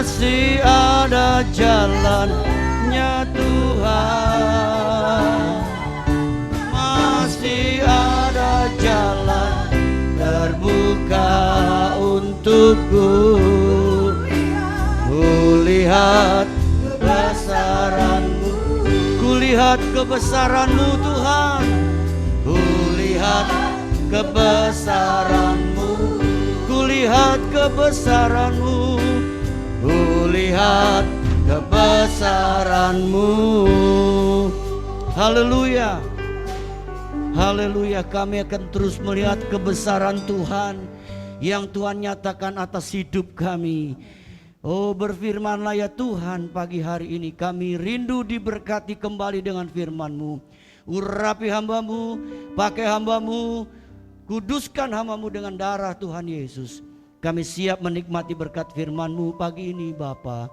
Masih ada jalannya Tuhan, masih ada jalan terbuka untukku. Kulihat kebesaran-Mu, kulihat kebesaran-Mu Tuhan, kulihat kebesaran-Mu, kulihat kebesaran-Mu, kulihat kebesaran-Mu. Haleluya, haleluya. Kami akan terus melihat kebesaran Tuhan yang Tuhan nyatakan atas hidup kami. Oh, berfirmanlah ya Tuhan, pagi hari ini kami rindu diberkati kembali dengan firman-Mu. Urapi hamba-Mu, pakai hamba-Mu, kuduskan hamba-Mu dengan darah Tuhan Yesus. Kami siap menikmati berkat firman-Mu pagi ini Bapa.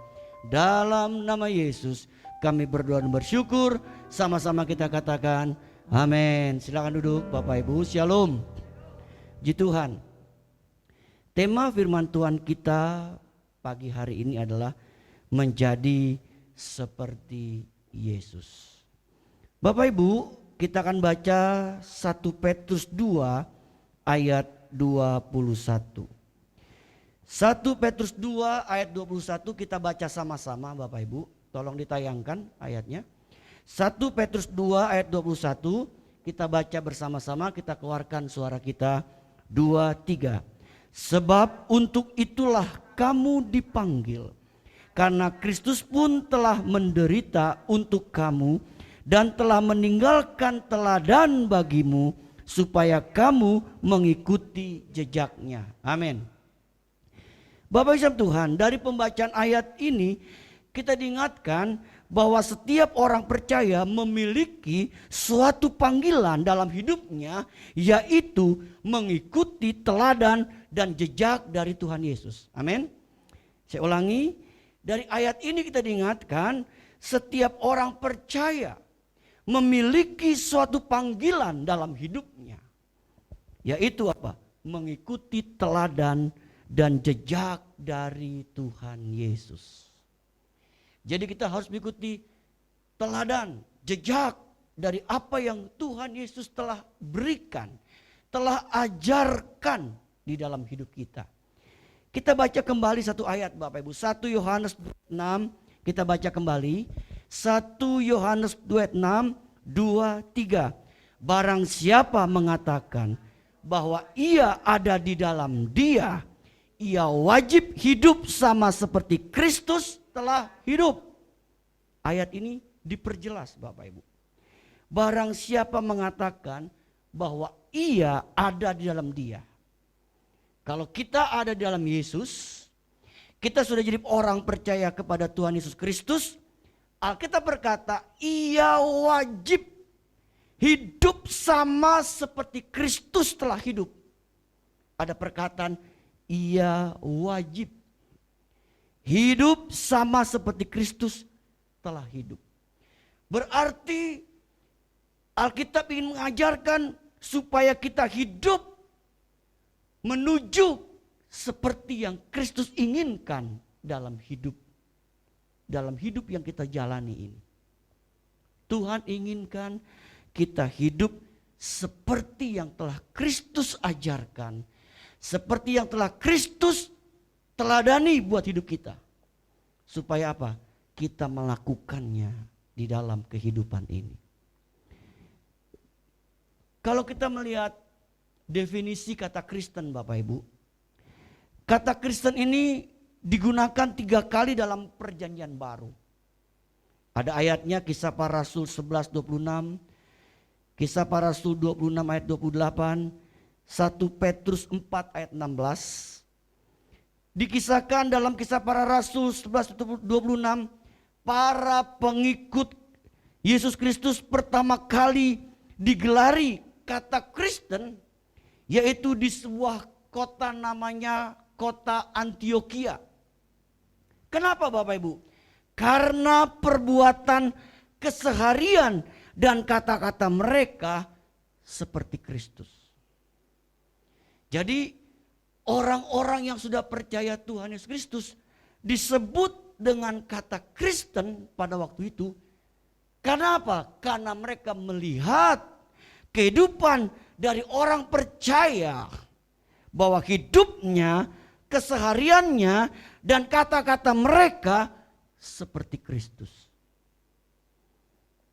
Dalam nama Yesus kami berdoa dan bersyukur. Sama-sama kita katakan amin. Silakan duduk Bapak Ibu. Shalom. Puji Tuhan. Tema firman Tuhan kita pagi hari ini adalah menjadi seperti Yesus. Bapak Ibu, kita akan baca 1 Petrus 2 ayat 21. 1 Petrus 2 ayat 21 kita baca sama-sama Bapak Ibu. Tolong ditayangkan ayatnya. 1 Petrus 2 ayat 21 kita baca bersama-sama, kita keluarkan suara kita. 2, 3. Sebab untuk itulah kamu dipanggil, karena Kristus pun telah menderita untuk kamu dan telah meninggalkan teladan bagimu supaya kamu mengikuti jejaknya. Amin. Bapak Ibu Tuhan, dari pembacaan ayat ini kita diingatkan bahwa setiap orang percaya memiliki suatu panggilan dalam hidupnya, yaitu mengikuti teladan dan jejak dari Tuhan Yesus. Amin. Saya ulangi, dari ayat ini kita diingatkan setiap orang percaya memiliki suatu panggilan dalam hidupnya, yaitu apa? Mengikuti teladan dan jejak dari Tuhan Yesus. Jadi kita harus mengikuti teladan, jejak dari apa yang Tuhan Yesus telah berikan, telah ajarkan di dalam hidup kita. Kita baca kembali satu ayat Bapak Ibu. 1 Yohanes 2:6 kita baca kembali. 1 Yohanes 2:6, 2, 3. Barang siapa mengatakan bahwa ia ada di dalam Dia, ia wajib hidup sama seperti Kristus telah hidup. Ayat ini diperjelas Bapak Ibu. Barang siapa mengatakan bahwa ia ada di dalam Dia. Kalau kita ada di dalam Yesus, kita sudah jadi orang percaya kepada Tuhan Yesus Kristus. Alkitab berkata ia wajib hidup sama seperti Kristus telah hidup. Ada perkataan ia wajib hidup sama seperti Kristus telah hidup. Berarti Alkitab ingin mengajarkan supaya kita hidup menuju seperti yang Kristus inginkan dalam hidup yang kita jalani ini. Tuhan inginkan kita hidup seperti yang telah Kristus ajarkan, seperti yang telah Kristus teladani buat hidup kita. Supaya apa? Kita melakukannya di dalam kehidupan ini. Kalau kita melihat definisi kata Kristen Bapak Ibu, kata Kristen ini digunakan 3 kali dalam perjanjian baru. Ada ayatnya Kisah Para Rasul 11:26, Kisah Para Rasul 26 ayat 28, 1 Petrus 4 ayat 16. Dikisahkan dalam Kisah Para Rasul 11:26, para pengikut Yesus Kristus pertama kali digelari kata Kristen, yaitu di sebuah kota namanya kota Antioquia. Kenapa Bapak Ibu? Karena perbuatan keseharian dan kata-kata mereka seperti Kristus. Jadi orang-orang yang sudah percaya Tuhan Yesus Kristus disebut dengan kata Kristen pada waktu itu. Karena apa? Karena mereka melihat kehidupan dari orang percaya bahwa hidupnya, kesehariannya, dan kata-kata mereka seperti Kristus.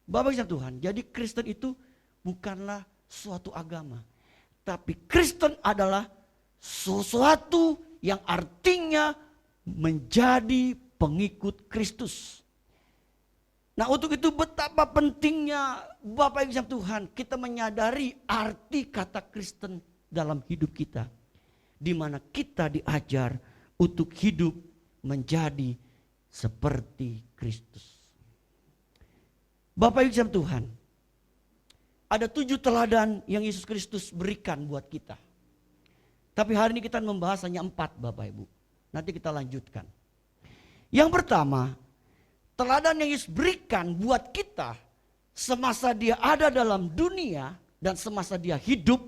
Bapak Ibu Tuhan, jadi Kristen itu bukanlah suatu agama, tapi Kristen adalah sesuatu yang artinya menjadi pengikut Kristus. Nah, untuk itu betapa pentingnya Bapak Ibu Tuhan kita menyadari arti kata Kristen dalam hidup kita, di mana kita diajar untuk hidup menjadi seperti Kristus. Bapak Ibu Tuhan, ada 7 teladan yang Yesus Kristus berikan buat kita. Tapi hari ini kita membahas hanya 4, Bapak Ibu. Nanti kita lanjutkan. Yang pertama, teladan yang Yesus berikan buat kita semasa dia ada dalam dunia dan semasa dia hidup,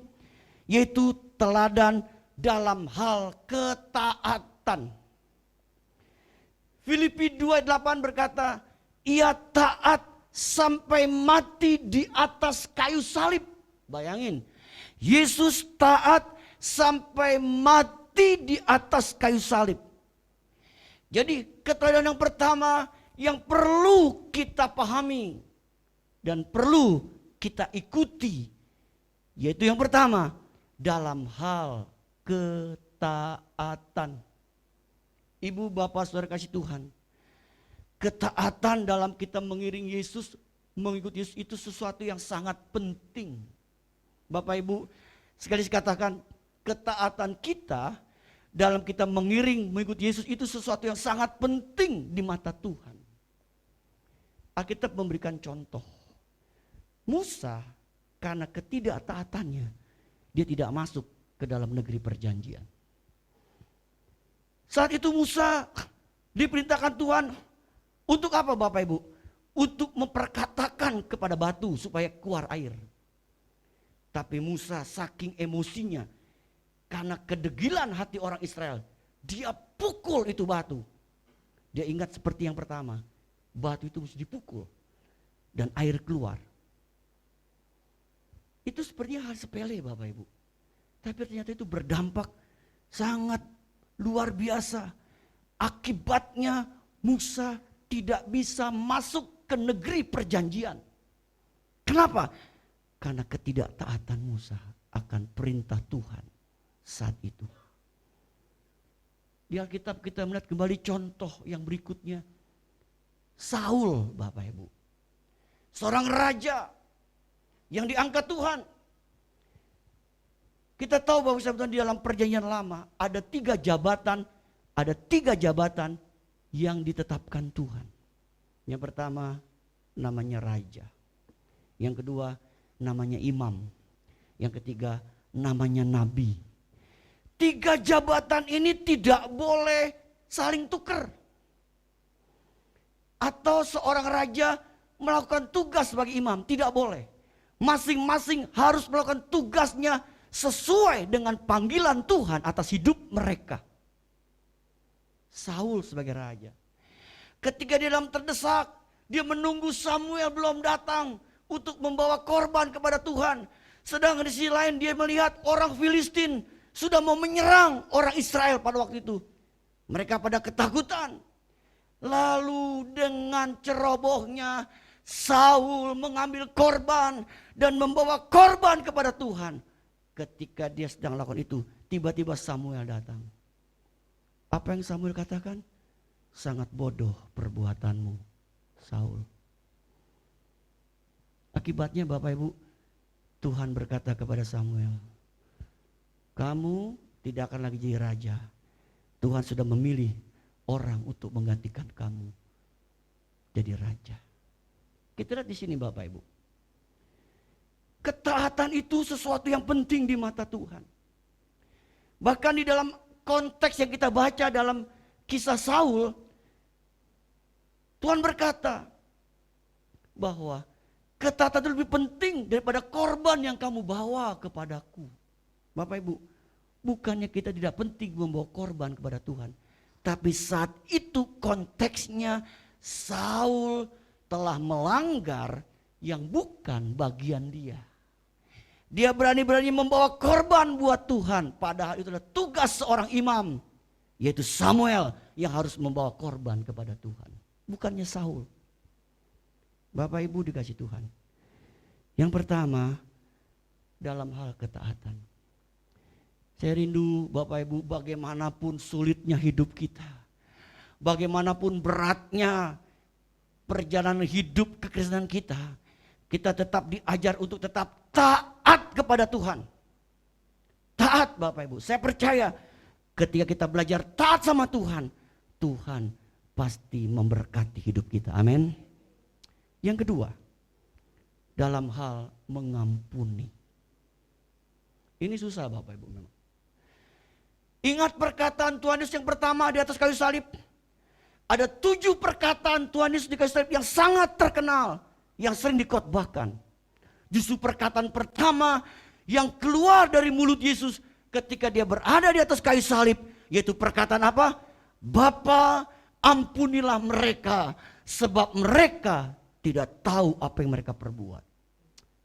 yaitu teladan dalam hal ketaatan. Filipi 2:8 berkata, ia taat sampai mati di atas kayu salib. Bayangin, Yesus taat sampai mati di atas kayu salib. Jadi keteladanan yang pertama yang perlu kita pahami dan perlu kita ikuti, yaitu yang pertama, dalam hal ketaatan. Ibu, bapak, saudara kasih Tuhan, ketaatan dalam kita mengiring Yesus, mengikuti Yesus itu sesuatu yang sangat penting. Bapak Ibu, sekali katakan, ketaatan kita dalam kita mengiring mengikuti Yesus itu sesuatu yang sangat penting di mata Tuhan. Alkitab memberikan contoh. Musa karena ketidaktaatannya, dia tidak masuk ke dalam negeri perjanjian. Saat itu Musa diperintahkan Tuhan untuk apa, Bapak Ibu? Untuk memperkatakan kepada batu supaya keluar air. Tapi Musa saking emosinya, karena kedegilan hati orang Israel, dia pukul itu batu. Dia ingat seperti yang pertama, batu itu mesti dipukul dan air keluar. Itu sepertinya hal sepele, Bapak Ibu. Tapi ternyata itu berdampak sangat luar biasa. Akibatnya Musa tidak bisa masuk ke negeri perjanjian. Kenapa? Karena ketidaktaatan Musa akan perintah Tuhan saat itu. Di Alkitab kita melihat kembali contoh yang berikutnya. Saul, Bapak Ibu. Seorang raja yang diangkat Tuhan. Kita tahu bahwa di dalam perjanjian lama ada 3 jabatan, yang ditetapkan Tuhan. Yang pertama namanya raja. Yang kedua namanya imam. Yang ketiga namanya nabi. 3 jabatan ini tidak boleh saling tukar. Atau seorang raja melakukan tugas sebagai imam, tidak boleh. Masing-masing harus melakukan tugasnya sesuai dengan panggilan Tuhan atas hidup mereka. Saul sebagai raja, ketika dia dalam terdesak, dia menunggu Samuel belum datang untuk membawa korban kepada Tuhan. Sedangkan di sisi lain dia melihat orang Filistin sudah mau menyerang orang Israel pada waktu itu. Mereka pada ketakutan. Lalu dengan cerobohnya Saul mengambil korban dan membawa korban kepada Tuhan. Ketika dia sedang lakukan itu, tiba-tiba Samuel datang. Apa yang Samuel katakan? Sangat bodoh perbuatanmu, Saul. Akibatnya Bapak Ibu, Tuhan berkata kepada Samuel, kamu tidak akan lagi jadi raja. Tuhan sudah memilih orang untuk menggantikan kamu jadi raja. Kita lihat di sini Bapak Ibu. Ketaatan itu sesuatu yang penting di mata Tuhan. Bahkan di dalam konteks yang kita baca dalam kisah Saul, Tuhan berkata bahwa ketaatan itu lebih penting daripada korban yang kamu bawa kepadaku. Bapak Ibu, bukannya kita tidak penting membawa korban kepada Tuhan, Tapi saat itu konteksnya Saul telah melanggar yang bukan bagian dia. Dia berani-berani membawa korban buat Tuhan. Padahal itu adalah tugas seorang imam. Yaitu Samuel yang harus membawa korban kepada Tuhan. Bukannya Saul. Bapak Ibu dikasih Tuhan. Yang pertama, dalam hal ketaatan. Saya rindu Bapak Ibu, bagaimanapun sulitnya hidup kita, bagaimanapun beratnya perjalanan hidup kekristenan kita, kita tetap diajar untuk tetap taat kepada Tuhan. Taat Bapak Ibu, saya percaya ketika kita belajar taat sama Tuhan, Tuhan pasti memberkati hidup kita. Amin. Yang kedua, dalam hal mengampuni. Ini susah Bapak Ibu memang. Ingat perkataan Tuhan Yesus yang pertama di atas kayu salib. Ada 7 perkataan Tuhan Yesus di kayu salib yang sangat terkenal, yang sering dikhotbahkan. Justru perkataan pertama yang keluar dari mulut Yesus ketika dia berada di atas kayu salib, yaitu perkataan apa? Bapa, ampunilah mereka, sebab mereka tidak tahu apa yang mereka perbuat.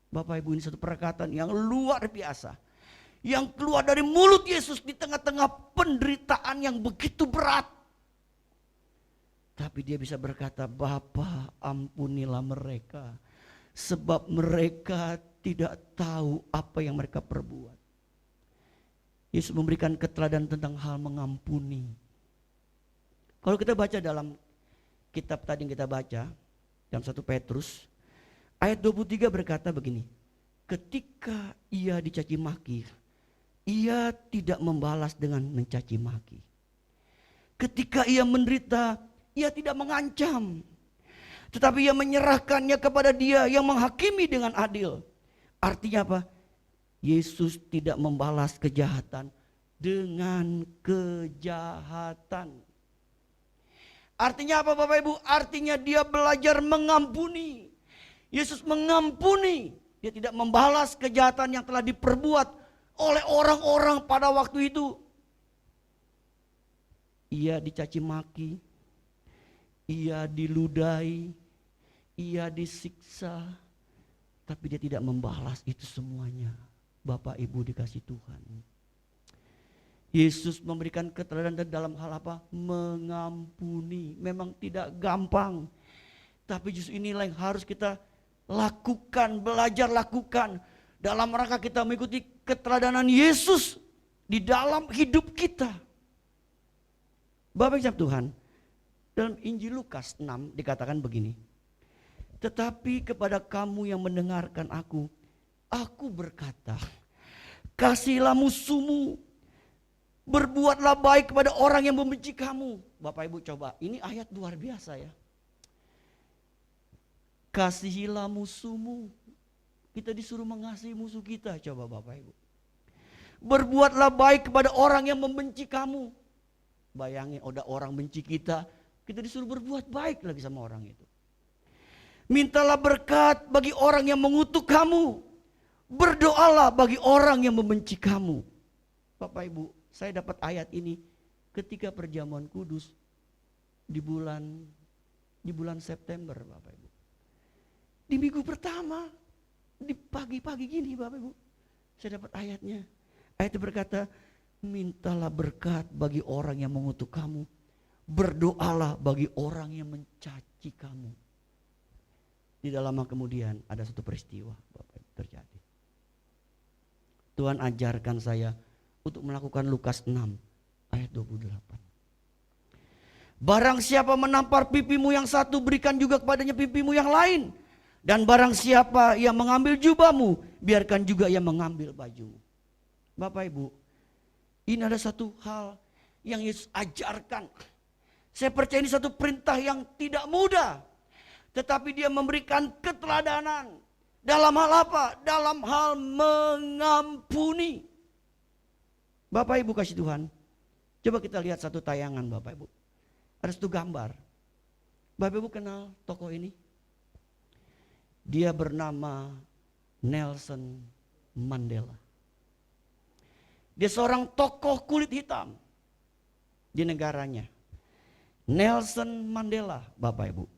Bapak Ibu, ini satu perkataan yang luar biasa. Yang keluar dari mulut Yesus di tengah-tengah penderitaan yang begitu berat. Tapi dia bisa berkata, Bapa, ampunilah mereka, sebab mereka tidak tahu apa yang mereka perbuat. Yesus memberikan keteladanan tentang hal mengampuni. Kalau kita baca dalam kitab tadi yang kita baca, dalam 1 Petrus, ayat 23 berkata begini, ketika ia dicaci maki, ia tidak membalas dengan mencaci maki. Ketika ia menderita, ia tidak mengancam, tetapi ia menyerahkannya kepada Dia yang menghakimi dengan adil. Artinya apa? Yesus tidak membalas kejahatan dengan kejahatan. Artinya apa Bapak Ibu? Artinya dia belajar mengampuni. Yesus mengampuni. Dia tidak membalas kejahatan yang telah diperbuat oleh orang-orang pada waktu itu. Ia dicaci maki, ia diludahi, ia disiksa, tapi dia tidak membalas itu semuanya. Bapak Ibu dikasih Tuhan. Yesus memberikan keteladanan dalam hal apa? Mengampuni. Memang tidak gampang, tapi justru inilah yang harus kita lakukan, belajar lakukan. Dalam rangka kita mengikuti keteladanan Yesus di dalam hidup kita. Bapak Ibu Tuhan, dalam Injil Lukas 6 dikatakan begini. Tetapi kepada kamu yang mendengarkan aku berkata, kasihilah musuhmu, berbuatlah baik kepada orang yang membenci kamu. Bapak Ibu coba, ini ayat luar biasa ya. Kasihilah musuhmu. Kita disuruh mengasihi musuh kita, coba Bapak Ibu. Berbuatlah baik kepada orang yang membenci kamu. Bayangin, udah orang benci kita, kita disuruh berbuat baik lagi sama orang itu. Mintalah berkat bagi orang yang mengutuk kamu. Berdoalah bagi orang yang membenci kamu. Bapak Ibu, saya dapat ayat ini ketika perjamuan kudus di bulan September Bapak Ibu. Di minggu pertama, di pagi-pagi gini Bapak Ibu, saya dapat ayatnya. Ayat itu berkata, mintalah berkat bagi orang yang mengutuk kamu. Berdoalah bagi orang yang mencaci kamu. Tidak lama kemudian ada satu peristiwa Bapak Ibu terjadi. Tuhan ajarkan saya untuk melakukan Lukas 6 ayat 28. Barang siapa menampar pipimu yang satu, berikan juga kepadanya pipimu yang lain. Dan barang siapa yang mengambil jubahmu, biarkan juga ia mengambil bajumu. Bapak Ibu, ini ada satu hal yang Yesus ajarkan. Saya percaya ini satu perintah yang tidak mudah, tetapi dia memberikan keteladanan. Dalam hal apa? Dalam hal mengampuni. Bapak Ibu kasih Tuhan, coba kita lihat satu tayangan Bapak Ibu. Ada satu gambar. Bapak Ibu kenal tokoh ini? Dia bernama Nelson Mandela. Dia seorang tokoh kulit hitam di negaranya. Nelson Mandela, Bapak Ibu.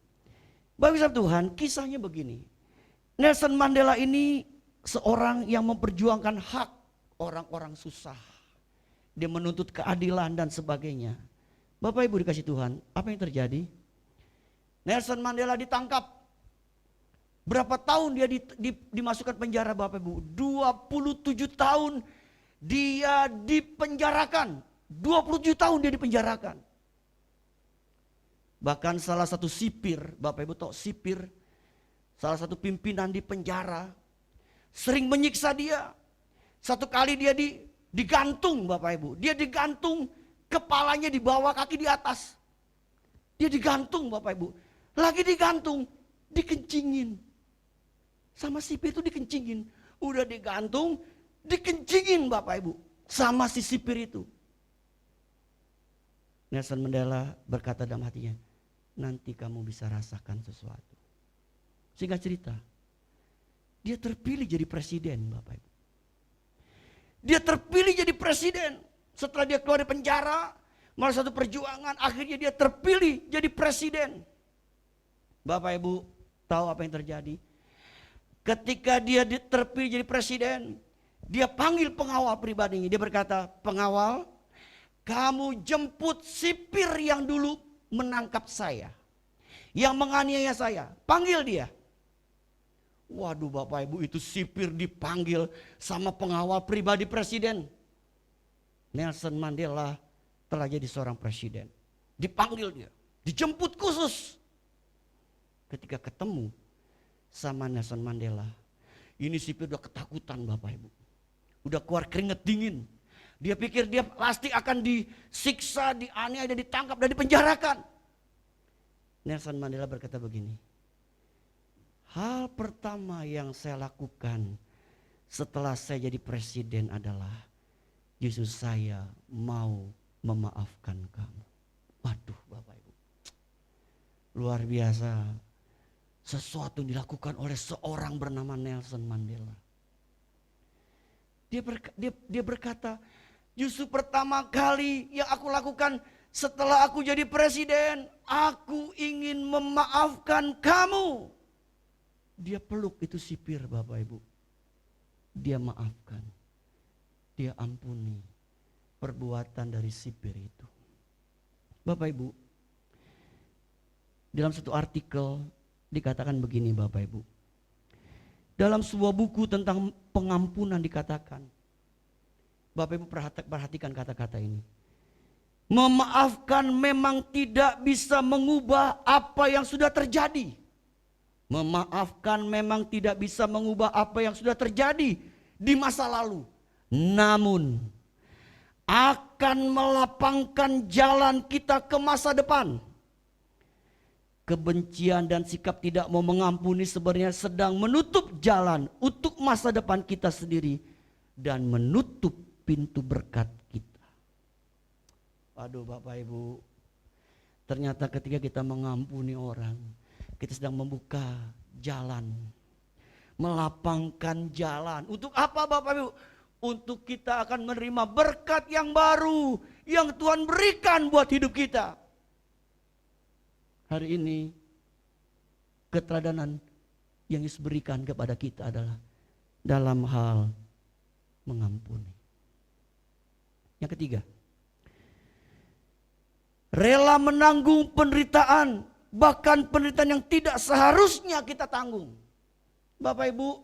Bapak Tuhan, kisahnya begini. Nelson Mandela ini seorang yang memperjuangkan hak orang-orang susah. Dia menuntut keadilan dan sebagainya. Bapak Ibu dikasih Tuhan, apa yang terjadi? Nelson Mandela ditangkap. Berapa tahun dia dimasukkan penjara Bapak Ibu? 27 tahun dia dipenjarakan. 27 tahun dia dipenjarakan. Bahkan salah satu sipir, Bapak Ibu tahu sipir, salah satu pimpinan di penjara, sering menyiksa dia. Satu kali dia digantung Bapak Ibu. Dia digantung, kepalanya di bawah, kaki di atas. Dia digantung Bapak Ibu. Lagi digantung, dikencingin. Sama sipir itu dikencingin. Udah digantung, dikencingin Bapak Ibu. Sama si sipir itu. Nelson Mandela berkata dalam hatinya, nanti kamu bisa rasakan sesuatu. Singkat cerita, dia terpilih jadi presiden Bapak Ibu. Dia terpilih jadi presiden. Setelah dia keluar dari penjara, malah satu perjuangan, akhirnya dia terpilih jadi presiden. Bapak Ibu tahu apa yang terjadi? Ketika dia terpilih jadi presiden, dia panggil pengawal pribadinya. Dia berkata, pengawal, kamu jemput sipir yang dulu menangkap saya, yang menganiaya saya. Panggil dia. Waduh Bapak Ibu, itu sipir dipanggil sama pengawal pribadi presiden. Nelson Mandela telah jadi seorang presiden. Dipanggil dia, dijemput khusus. Ketika ketemu sama Nelson Mandela, ini sipir udah ketakutan Bapak Ibu. Udah keluar keringet dingin. Dia pikir dia pasti akan disiksa, dianiaya, dan ditangkap dan dipenjarakan. Nelson Mandela berkata begini, hal pertama yang saya lakukan setelah saya jadi presiden adalah justru saya mau memaafkan kamu. Waduh Bapak Ibu, luar biasa sesuatu yang dilakukan oleh seorang bernama Nelson Mandela. Dia berkata, justru pertama kali yang aku lakukan setelah aku jadi presiden, aku ingin memaafkan kamu. Dia peluk itu sipir Bapak Ibu. Dia maafkan. Dia ampuni perbuatan dari sipir itu. Bapak Ibu, dalam satu artikel dikatakan begini Bapak Ibu. Dalam sebuah buku tentang pengampunan dikatakan, Bapak Ibu perhatikan kata-kata ini. Memaafkan memang tidak bisa mengubah apa yang sudah terjadi. Memaafkan memang tidak bisa mengubah apa yang sudah terjadi di masa lalu. Namun akan melapangkan jalan kita ke masa depan. Kebencian dan sikap tidak mau mengampuni sebenarnya sedang menutup jalan untuk masa depan kita sendiri dan menutup pintu berkat kita. Aduh Bapak Ibu, ternyata ketika kita mengampuni orang, kita sedang membuka jalan, melapangkan jalan. Untuk apa Bapak Ibu? Untuk kita akan menerima berkat yang baru yang Tuhan berikan buat hidup kita. Hari ini keteladanan yang Yesus berikan kepada kita adalah dalam hal mengampuni. Yang ketiga, rela menanggung penderitaan, bahkan penderitaan yang tidak seharusnya kita tanggung. Bapak Ibu,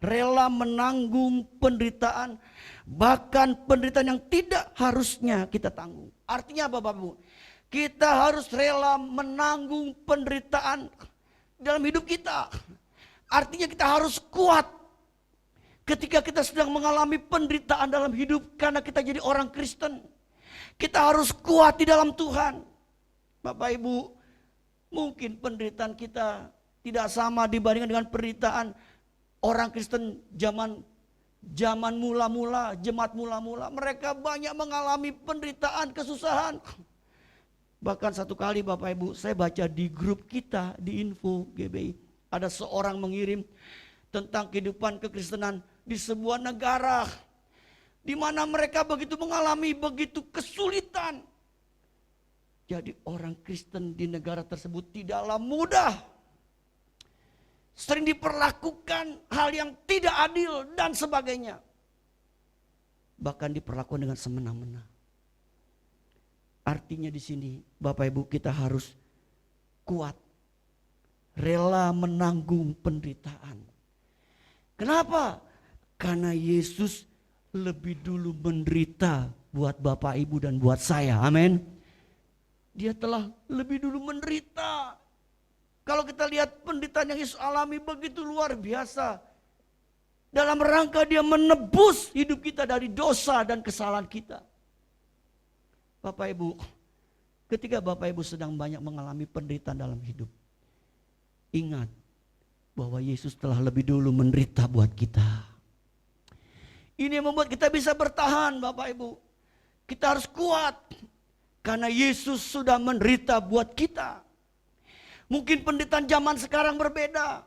rela menanggung penderitaan, bahkan penderitaan yang tidak harusnya kita tanggung. Artinya apa Bapak Ibu? Kita harus rela menanggung penderitaan dalam hidup kita. Artinya kita harus kuat ketika kita sedang mengalami penderitaan dalam hidup karena kita jadi orang Kristen. Kita harus kuat di dalam Tuhan. Bapak Ibu, mungkin penderitaan kita tidak sama dibandingkan dengan penderitaan orang Kristen zaman mula-mula, jemaat mula-mula. Mereka banyak mengalami penderitaan, kesusahan. Bahkan satu kali Bapak Ibu, saya baca di grup kita di Info GBI, ada seorang mengirim tentang kehidupan kekristenan di sebuah negara di mana mereka begitu mengalami begitu kesulitan. Jadi orang Kristen di negara tersebut tidaklah mudah. Sering diperlakukan hal yang tidak adil dan sebagainya. Bahkan diperlakukan dengan semena-mena. Artinya di sini Bapak Ibu kita harus kuat. Rela menanggung penderitaan. Kenapa? Karena Yesus lebih dulu menderita buat Bapak Ibu dan buat saya. Amin. Dia telah lebih dulu menderita. Kalau kita lihat penderitaan yang Yesus alami begitu luar biasa. Dalam rangka dia menebus hidup kita dari dosa dan kesalahan kita. Bapak Ibu, ketika Bapak Ibu sedang banyak mengalami penderitaan dalam hidup, ingat bahwa Yesus telah lebih dulu menderita buat kita. Ini yang membuat kita bisa bertahan Bapak Ibu. Kita harus kuat. Karena Yesus sudah menderita buat kita. Mungkin penderitaan zaman sekarang berbeda.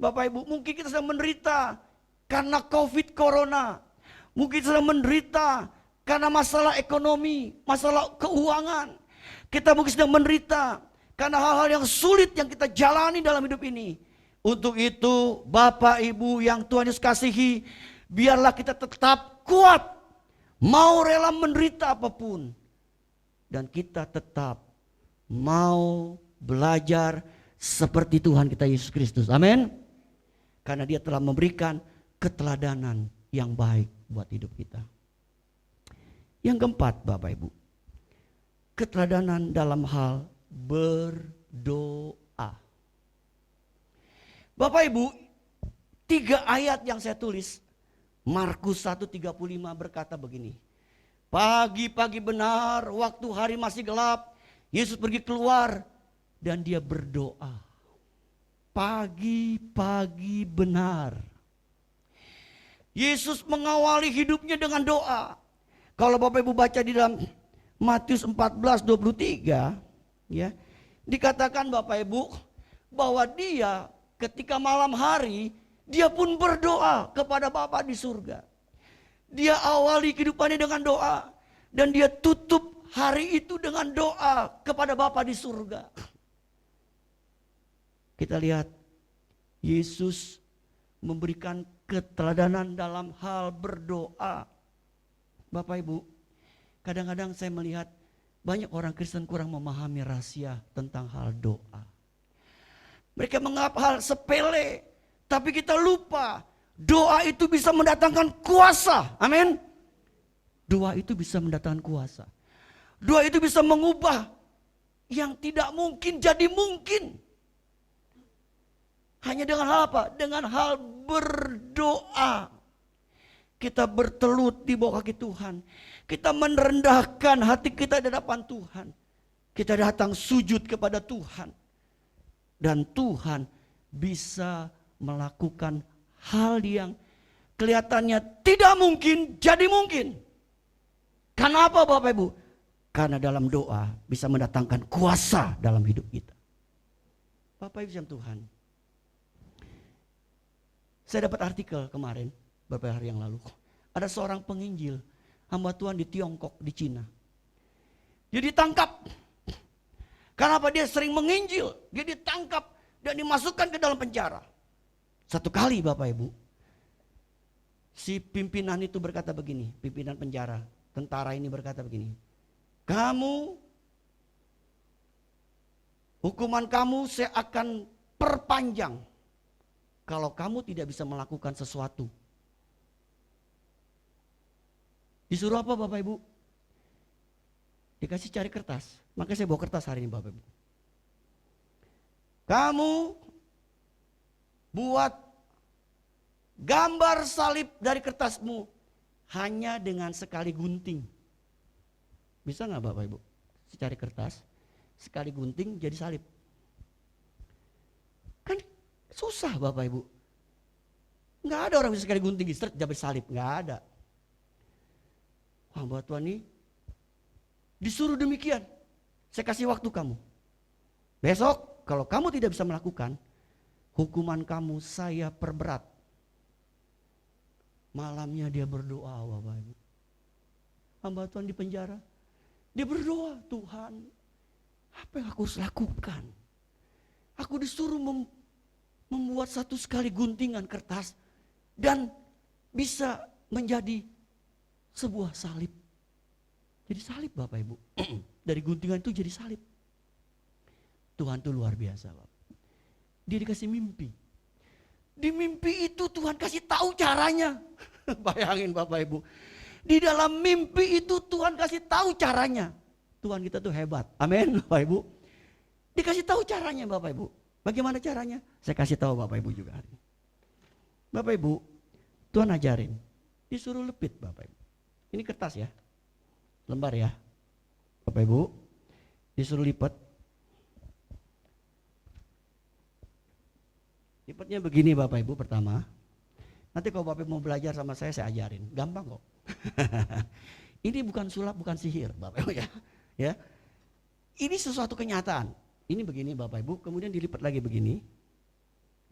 Bapak Ibu, mungkin kita sedang menderita karena COVID Corona. Mungkin sedang menderita karena masalah ekonomi, masalah keuangan. Kita mungkin sedang menderita karena hal-hal yang sulit yang kita jalani dalam hidup ini. Untuk itu Bapak Ibu yang Tuhan Yesus kasihi, biarlah kita tetap kuat. Mau rela menderita apapun. Dan kita tetap mau belajar seperti Tuhan kita Yesus Kristus. Amin. Karena dia telah memberikan keteladanan yang baik buat hidup kita. Yang keempat Bapak Ibu. Keteladanan dalam hal berdoa. Bapak Ibu, 3 ayat yang saya tulis. Markus 1:35 berkata begini. Pagi-pagi benar, waktu hari masih gelap, Yesus pergi keluar dan dia berdoa. Pagi-pagi benar. Yesus mengawali hidupnya dengan doa. Kalau Bapak Ibu baca di dalam Matius 14:23, ya, dikatakan Bapak Ibu bahwa dia ketika malam hari dia pun berdoa kepada Bapa di surga. Dia awali kehidupannya dengan doa. Dan dia tutup hari itu dengan doa kepada Bapa di surga. Kita lihat Yesus memberikan keteladanan dalam hal berdoa. Bapak Ibu, kadang-kadang saya melihat banyak orang Kristen kurang memahami rahasia tentang hal doa. Mereka menganggap hal sepele, tapi kita lupa. Doa itu bisa mendatangkan kuasa. Amin. Doa itu bisa mendatangkan kuasa. Doa itu bisa mengubah yang tidak mungkin jadi mungkin. Hanya dengan hal apa? Dengan hal berdoa. Kita bertelut di bawah kaki Tuhan. Kita merendahkan hati kita di hadapan Tuhan. Kita datang sujud kepada Tuhan. Dan Tuhan bisa melakukan hal yang kelihatannya tidak mungkin jadi mungkin. Kenapa Bapak Ibu? Karena dalam doa bisa mendatangkan kuasa dalam hidup kita. Bapak Ibu yang Tuhan. Saya dapat artikel kemarin beberapa hari yang lalu. Ada seorang penginjil hamba Tuhan di Tiongkok, di Cina. Dia ditangkap. Kenapa? Dia sering menginjil. Dia ditangkap dan dimasukkan ke dalam penjara. Satu kali Bapak Ibu, si pimpinan itu berkata begini, pimpinan penjara, tentara ini berkata begini, hukuman kamu saya akan perpanjang kalau kamu tidak bisa melakukan sesuatu. Disuruh apa Bapak Ibu? Dikasih cari kertas, makanya saya bawa kertas hari ini Bapak Ibu. Kamu buat gambar salib dari kertasmu hanya dengan sekali gunting. Bisa nggak Bapak Ibu? Secari kertas, sekali gunting jadi salib. Kan susah Bapak Ibu. Nggak ada orang bisa sekali gunting jadi salib, nggak ada. Hamba Tuhan ini disuruh demikian. Saya kasih waktu kamu. Besok kalau kamu tidak bisa melakukan, hukuman kamu saya perberat. Malamnya dia berdoa Bapak Ibu. Hamba Tuhan di penjara. Dia berdoa, Tuhan, apa yang aku harus lakukan? Aku disuruh membuat satu sekali guntingan kertas dan bisa menjadi sebuah salib. Jadi salib Bapak Ibu. Dari guntingan itu jadi salib. Tuhan itu luar biasa Bapak. Dia dikasih mimpi. Di mimpi itu Tuhan kasih tahu caranya. Bayangin Bapak Ibu. Di dalam mimpi itu Tuhan kasih tahu caranya. Tuhan kita tuh hebat. Amin Bapak Ibu. Dikasih tahu caranya Bapak Ibu. Bagaimana caranya? Saya kasih tahu Bapak Ibu juga hari ini. Bapak Ibu, Tuhan ajarin. Disuruh lepit Bapak Ibu. Ini kertas ya. Lembar ya. Bapak Ibu, disuruh lipat. Lipatnya begini Bapak Ibu pertama. Nanti kalau Bapak Ibu mau belajar sama saya ajarin. Gampang kok. Ini bukan sulap, bukan sihir Bapak Ibu ya. Ya. Ini sesuatu kenyataan. Ini begini Bapak Ibu, kemudian dilipat lagi begini.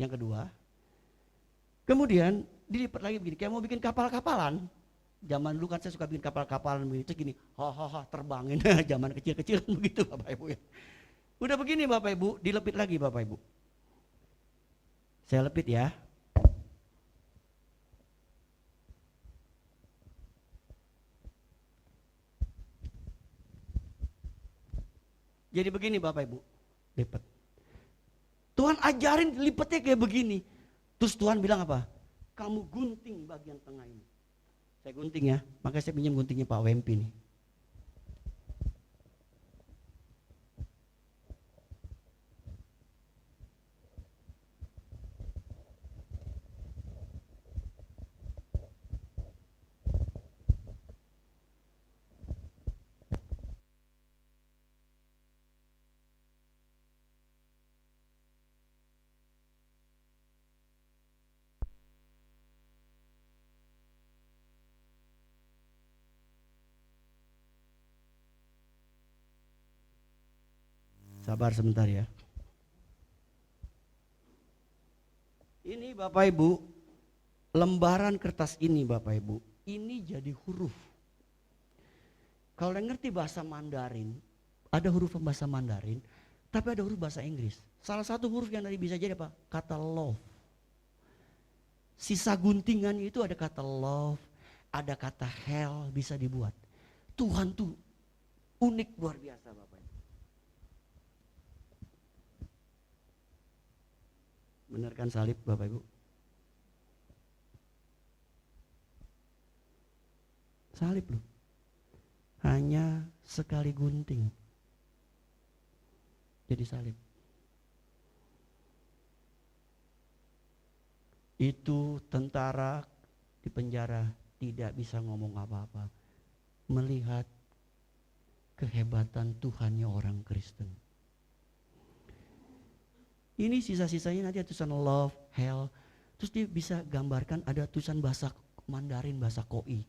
Yang kedua. Kemudian dilipat lagi begini. Kayak mau bikin kapal-kapalan. Zaman dulu kan saya suka bikin kapal-kapalan begitu gini. Terbangin. Zaman kecil-kecilan begitu Bapak Ibu ya. Udah begini Bapak Ibu, dilepit lagi Bapak Ibu. Saya lepit ya. Jadi begini Bapak Ibu, lipat. Tuhan ajarin lipatnya kayak begini. Terus Tuhan bilang apa? Kamu gunting bagian tengah ini. Saya gunting ya, makanya saya pinjam guntingnya Pak Wempi nih. Sabar sebentar ya. Ini Bapak Ibu, lembaran kertas ini Bapak Ibu, ini jadi huruf. Kalau yang ngerti bahasa Mandarin, ada huruf bahasa Mandarin, tapi ada huruf bahasa Inggris. Salah satu huruf yang tadi bisa jadi apa? Kata love. Sisa guntingannya itu ada kata love, ada kata hell bisa dibuat. Tuhan tuh unik luar biasa Bapak Ibu. Benar kan salib Bapak Ibu? Salib loh. Hanya sekali gunting. Jadi salib. Itu tentara di penjara tidak bisa ngomong apa-apa. Melihat kehebatan Tuhannya orang Kristen. Ini sisa-sisanya nanti ada tulisan love, hell. Terus dia bisa gambarkan ada tulisan bahasa Mandarin, bahasa Koi.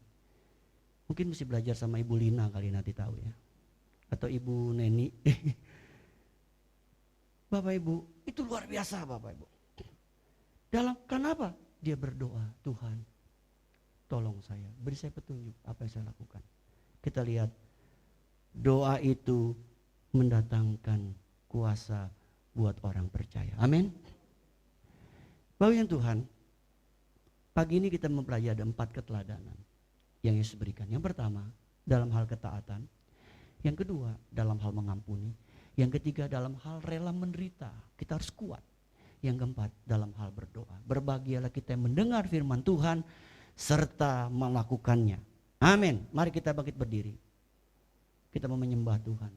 Mungkin mesti belajar sama Ibu Lina kali nanti tahu ya. Atau Ibu Neni. Bapak Ibu, itu luar biasa Bapak Ibu. Kenapa? Dia berdoa, Tuhan tolong saya, beri saya petunjuk apa yang saya lakukan. Kita lihat doa itu mendatangkan kuasa buat orang percaya. Amin. Bapak yang Tuhan, pagi ini kita mempelajari ada 4 keteladanan yang Yesus berikan. Yang pertama, dalam hal ketaatan. Yang kedua, dalam hal mengampuni. Yang ketiga, dalam hal rela menderita. Kita harus kuat. Yang keempat, dalam hal berdoa. Berbahagialah kita yang mendengar firman Tuhan serta melakukannya. Amin. Mari kita bangkit berdiri. Kita mau menyembah Tuhan.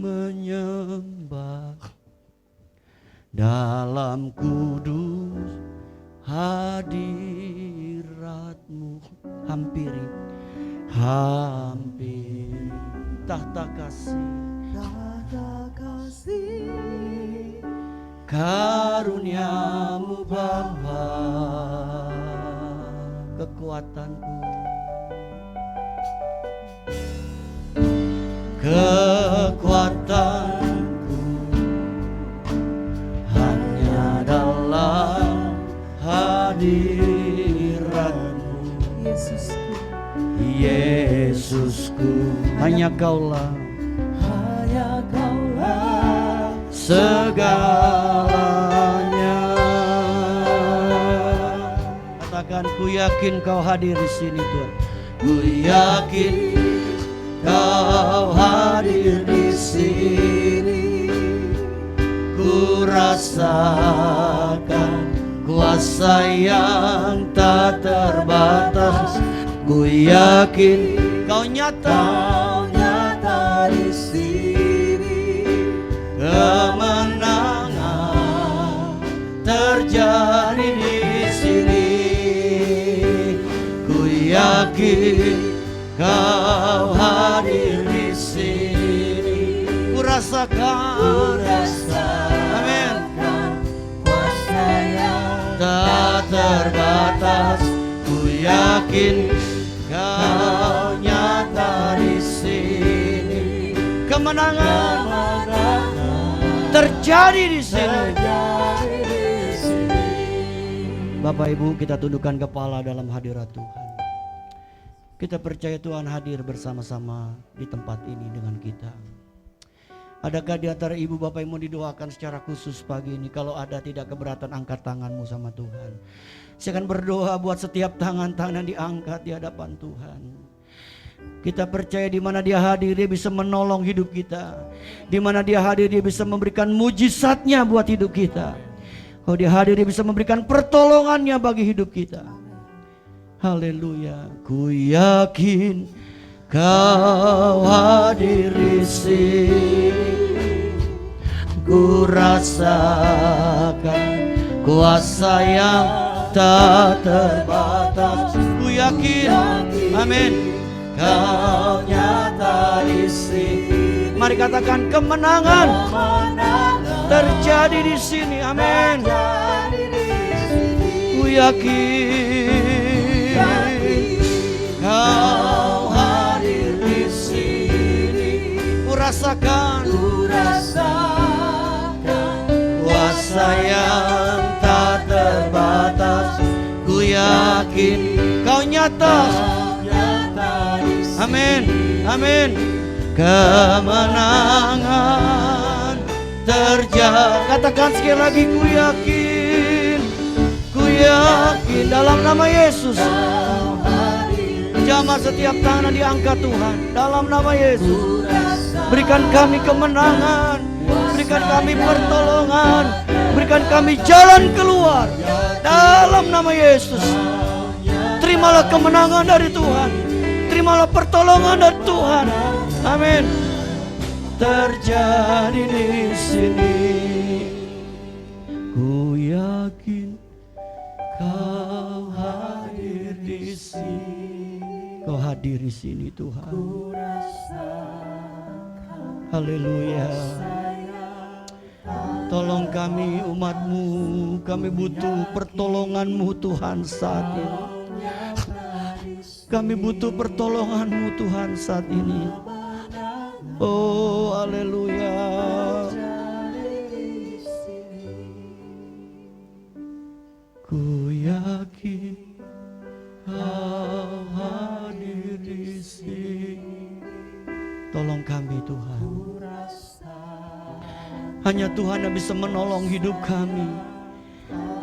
Menyembah dalam kudus hadirat-Mu. Hampiri tahta kasih karunia-Mu Bapa, kekuatanku, kekuatanku hanya dalam hadirat-Mu. Yesusku, Yesusku, hanya Kaulah segalanya. Katakan, ku yakin Kau hadir di sini Tuhan. Ku yakin Kau hadir di sini. Ku rasakan kuasa yang tak terbatas. Ku yakin Kau nyata di sini. Kemenangan terjadi di sini. Ku yakin Kau hadir di sini. Ku rasakan, amin, kuasa yang tak terbatas. Ku yakin Kau nyata di sini. Kemenangan terjadi di sini. Bapak Ibu, kita tundukkan kepala dalam hadirat Tuhan. Kita percaya Tuhan hadir bersama-sama di tempat ini dengan kita. Adakah di antara ibu bapak yang mau didoakan secara khusus pagi ini? Kalau ada, tidak keberatan, angkat tanganmu sama Tuhan. Saya akan berdoa buat setiap tangan-tangan yang diangkat di hadapan Tuhan. Kita percaya di mana Dia hadir, Dia bisa menolong hidup kita. Di mana Dia hadir, Dia bisa memberikan mujizatnya buat hidup kita. Kalau Dia hadir, Dia bisa memberikan pertolongannya bagi hidup kita. Haleluya. Ku yakin Kau hadir di sini. Ku rasakan kuasa yang tak terbatas. Ku yakin, amin, Kau nyata di sini. Mari katakan, kemenangan terjadi di sini, amin. Ku yakin Kau hadir di sini. Ku rasakan kuasa yang tak terbatas. Ku yakin Kau nyata, amin, amin. Kemenangan terjadi. Katakan sekali lagi, ku yakin dalam nama Yesus. Jamah setiap tangan diangkat Tuhan. Dalam nama Yesus, berikan kami kemenangan, berikan kami pertolongan, berikan kami jalan keluar. Dalam nama Yesus, terimalah kemenangan dari Tuhan, terimalah pertolongan dari Tuhan. Amin. Terjadi di sini. Ku yakin Kau hadir di sini. Kau hadir di sini Tuhan. Haleluya. Tolong kami umat-Mu, kami butuh pertolongan-Mu Tuhan saat ini. Kami butuh pertolongan-Mu Tuhan saat ini. Oh, haleluya. Ku yakin Kau hadir di sini. Tolong kami Tuhan. Hanya Tuhan yang bisa menolong hidup kami.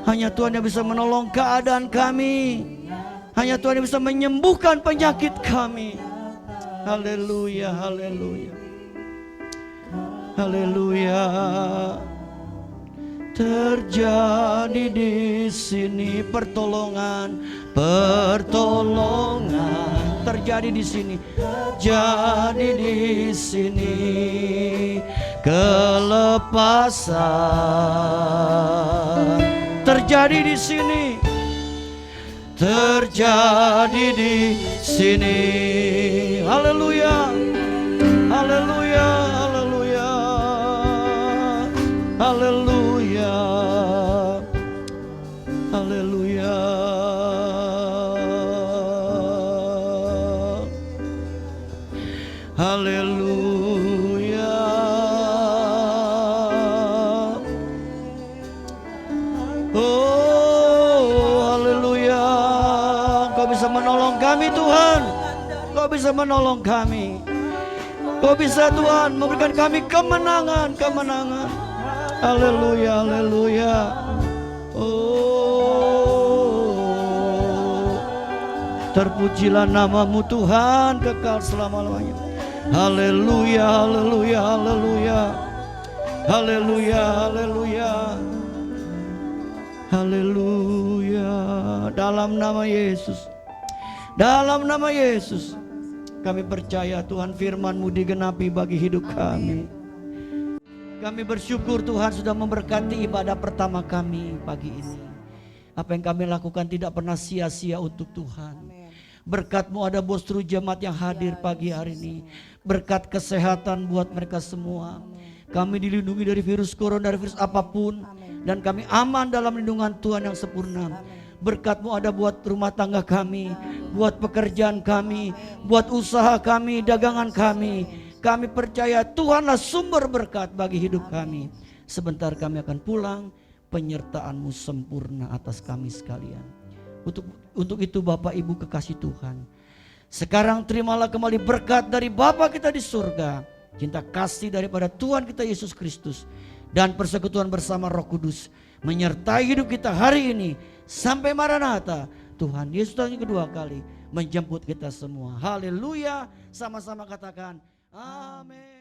Hanya Tuhan yang bisa menolong keadaan kami. Hanya Tuhan yang bisa menyembuhkan penyakit kami. Haleluya, haleluya. Haleluya. Terjadi di sini pertolongan, pertolongan terjadi di sini, jadi di sini kelepasan terjadi di sini, terjadi di sini. Haleluya, haleluya, haleluya, haleluya, haleluya. Haleluya. Oh, haleluya. kami Tuhan. Kau bisa menolong kami. Kau bisa Tuhan memberikan kami kemenangan. Haleluya, haleluya. Oh, terpujilah namamu Tuhan kekal selama-lamanya. Haleluya, haleluya, haleluya. Haleluya, haleluya. Haleluya. Dalam nama Yesus. Dalam nama Yesus. Kami percaya Tuhan firman-Mu digenapi bagi hidup kami. Kami bersyukur Tuhan sudah memberkati ibadah pertama kami pagi ini. Apa yang kami lakukan tidak pernah sia-sia untuk Tuhan. Berkat-Mu ada bostru jemaat yang hadir pagi hari ini. Berkat kesehatan buat mereka semua. Kami dilindungi dari virus corona, dari virus apapun. Dan kami aman dalam lindungan Tuhan yang sempurna. Berkat-Mu ada buat rumah tangga kami, buat pekerjaan kami, buat usaha kami, dagangan kami. Kami percaya Tuhanlah sumber berkat bagi hidup kami. Sebentar kami akan pulang, penyertaan-Mu sempurna atas kami sekalian. Untuk itu Bapak Ibu kekasih Tuhan, sekarang terimalah kembali berkat dari Bapa kita di surga, cinta kasih daripada Tuhan kita Yesus Kristus, dan persekutuan bersama Roh Kudus menyertai hidup kita hari ini sampai Maranatha. Tuhan Yesus yang kedua kali menjemput kita semua. Haleluya. Sama-sama katakan amin.